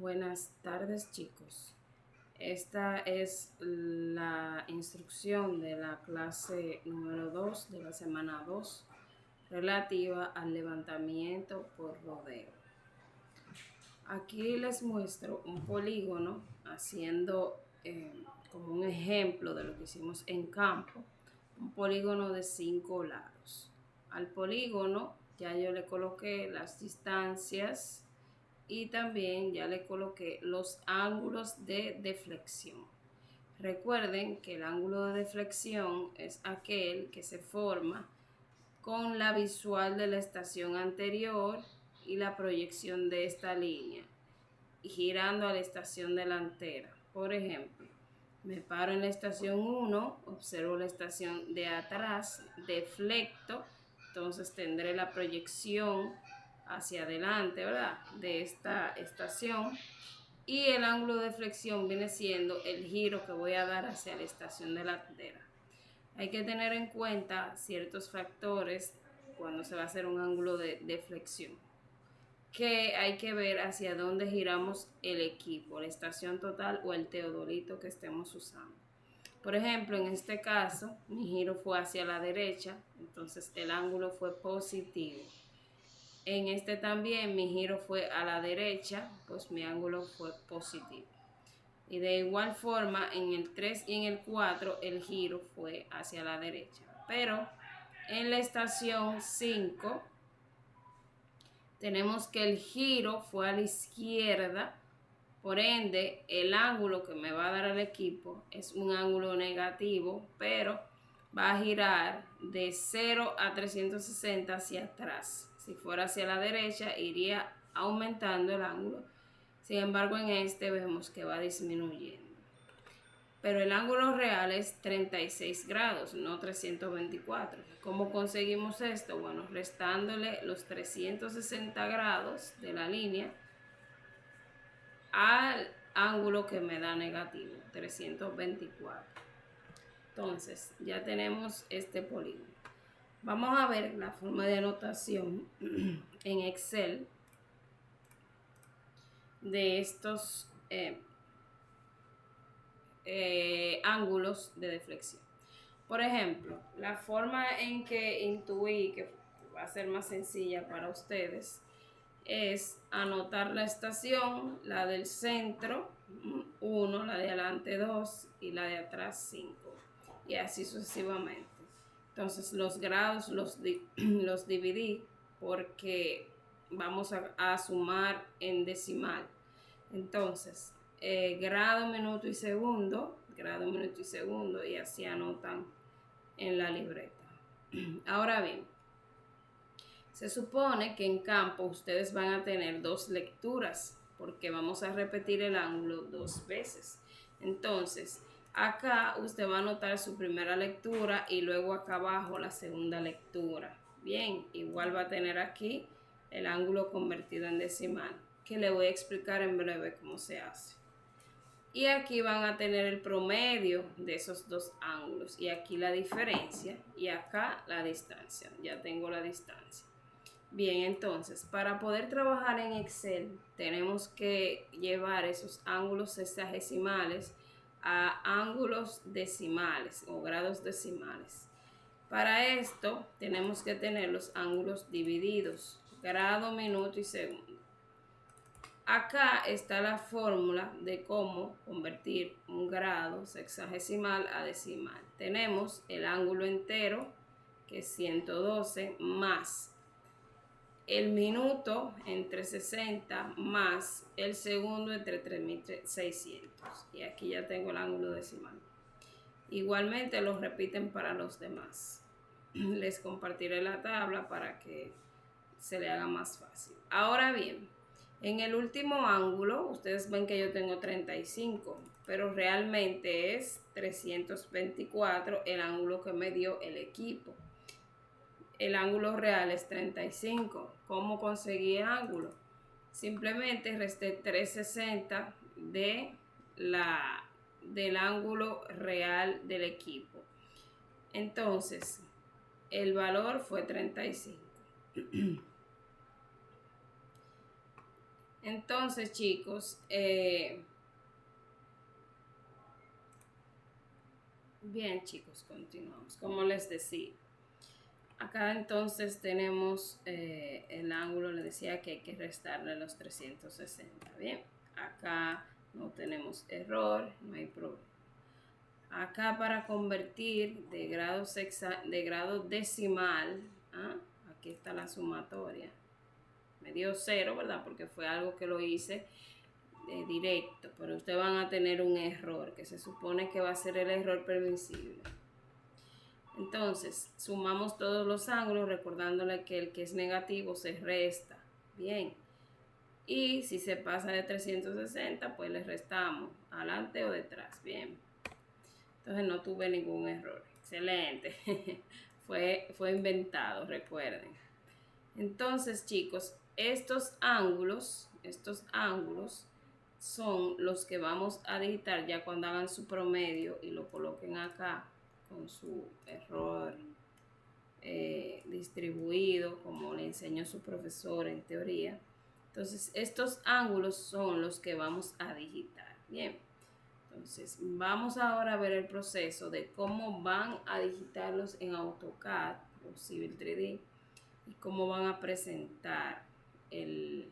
Buenas tardes, chicos. Esta es la instrucción de la clase número 2 de la semana 2 relativa al levantamiento por rodeo. Aquí les muestro un polígono haciendo como un ejemplo de lo que hicimos en campo, un polígono de 5 lados. Al polígono ya yo le coloqué las distancias y también ya le coloqué los ángulos de deflexión. Recuerden que el ángulo de deflexión es aquel que se forma con la visual de la estación anterior y la proyección de esta línea y girando a la estación delantera. Por ejemplo, me paro en la estación 1, observo la estación de atrás, deflecto, entonces tendré la proyección hacia adelante, ¿verdad? De esta estación. Y el ángulo de flexión viene siendo el giro que voy a dar hacia la estación delantera. Hay que tener en cuenta ciertos factores cuando se va a hacer un ángulo de flexión, que hay que ver hacia dónde giramos el equipo, la estación total o el teodolito que estemos usando. Por ejemplo, en este caso, mi giro fue hacia la derecha, entonces el ángulo fue positivo. En este también mi giro fue a la derecha, pues mi ángulo fue positivo. Y de igual forma, en el 3 y en el 4 el giro fue hacia la derecha. Pero en la estación 5 tenemos que el giro fue a la izquierda, por ende el ángulo que me va a dar el equipo es un ángulo negativo, pero va a girar de 0 a 360 hacia atrás. Si fuera hacia la derecha iría aumentando el ángulo, sin embargo en este vemos que va disminuyendo. Pero el ángulo real es 36 grados, no 324. ¿Cómo conseguimos esto? Bueno, restándole los 360 grados de la línea al ángulo que me da negativo, 324. Entonces, ya tenemos este polígono. Vamos a ver la forma de anotación en Excel de estos ángulos de deflexión. Por ejemplo, la forma en que intuí que va a ser más sencilla para ustedes es anotar la estación, la del centro 1, la de adelante 2 y la de atrás 5, y así sucesivamente. Entonces los grados los dividí porque vamos a sumar en decimal. Entonces grado, minuto y segundo, y así anotan en la libreta. Ahora bien, se supone que en campo ustedes van a tener 2 lecturas porque vamos a repetir el ángulo 2 veces. Entonces, acá usted va a anotar su primera lectura y luego acá abajo la segunda lectura. Bien, igual va a tener aquí el ángulo convertido en decimal, que le voy a explicar en breve cómo se hace. Y aquí van a tener el promedio de esos 2 ángulos y aquí la diferencia y acá la distancia. Ya tengo la distancia. Bien, entonces, para poder trabajar en Excel tenemos que llevar esos ángulos sexagesimales a ángulos decimales o grados decimales. Para esto tenemos que tener los ángulos divididos, grado, minuto y segundo. Acá está la fórmula de cómo convertir un grado sexagesimal a decimal. Tenemos el ángulo entero, que es 112, más el minuto entre 60 más el segundo entre 3600. Y aquí ya tengo el ángulo decimal. Igualmente lo repiten para los demás. Les compartiré la tabla para que se le haga más fácil. Ahora bien, en el último ángulo, ustedes ven que yo tengo 35, pero realmente es 324 el ángulo que me dio el equipo. El ángulo real es 35. ¿Cómo conseguí el ángulo? Simplemente resté 360 del ángulo real del equipo. Entonces, el valor fue 35. Entonces, chicos, bien, chicos, continuamos. Como les decía, acá entonces tenemos el ángulo, le decía que hay que restarle los 360. Bien, acá no tenemos error, no hay problema. Acá para convertir de grado decimal, ¿ah? Aquí está la sumatoria. Me dio 0, ¿verdad? Porque fue algo que lo hice directo, pero ustedes van a tener un error, que se supone que va a ser el error permisible. Entonces, sumamos todos los ángulos, recordándole que el que es negativo se resta. Bien. Y si se pasa de 360, pues le restamos adelante o detrás. Bien. Entonces no tuve ningún error. Excelente. fue inventado, recuerden. Entonces, chicos, estos ángulos son los que vamos a digitar ya cuando hagan su promedio y lo coloquen acá con su error distribuido, como le enseñó su profesor en teoría. Entonces, estos ángulos son los que vamos a digitar. Bien. Entonces, vamos ahora a ver el proceso de cómo van a digitarlos en AutoCAD o Civil 3D y cómo van a presentar el